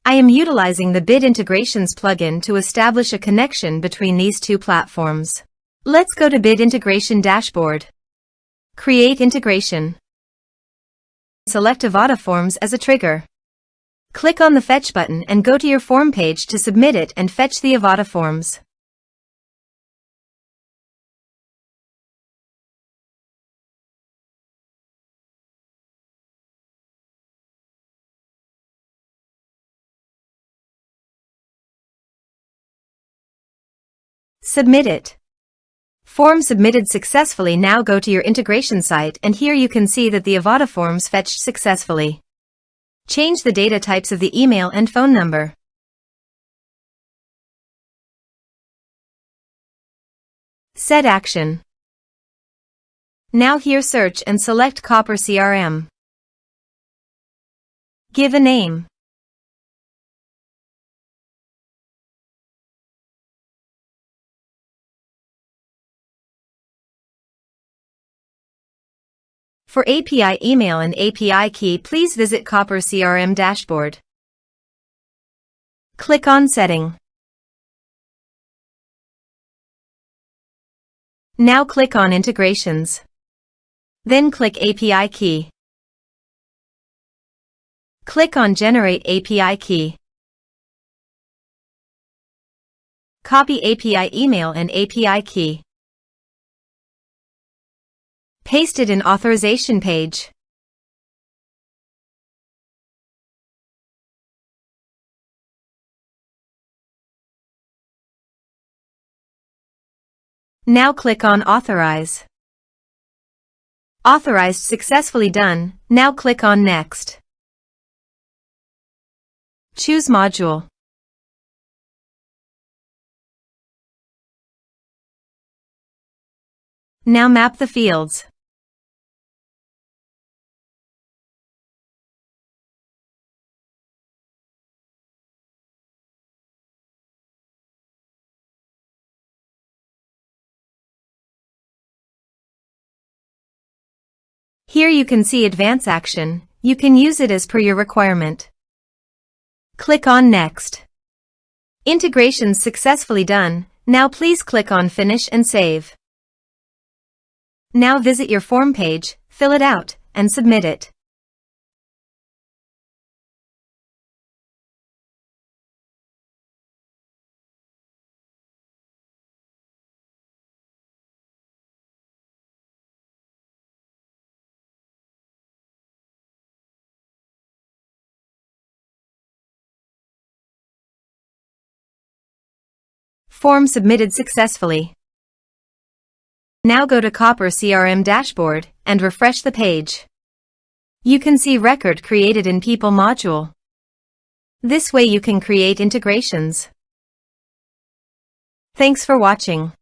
I am utilizing the Bit Integrations plugin to establish a connection between these two platforms. Let's go to Bit Integration Dashboard. Create integration. Select Avada Forms as a trigger. Click on the Fetch button and go to your form page to submit it and fetch the Avada Forms. Submit it. Form submitted successfully. Now go to your integration site and here you can see that the Avada Forms fetched successfully. Change the data types of the email and phone number. Set action. Now here search and select Copper CRM. Give a name. For API email and API key, please visit Copper CRM dashboard. Click on Setting. Now click on Integrations. Then click API key. Click on Generate API key. Copy API email and API key. Paste it in authorization page. Now click on Authorize. Authorized successfully done. Now click on Next. Choose Module. Now map the fields. Here you can see Advance Action. You can use it as per your requirement. Click on Next. Integrations successfully done. Now please click on Finish and Save. Now visit your form page, fill it out, and submit it. Form submitted successfully. Now go to Copper CRM dashboard and refresh the page. You can see record created in People module. This way you can create integrations. Thanks for watching.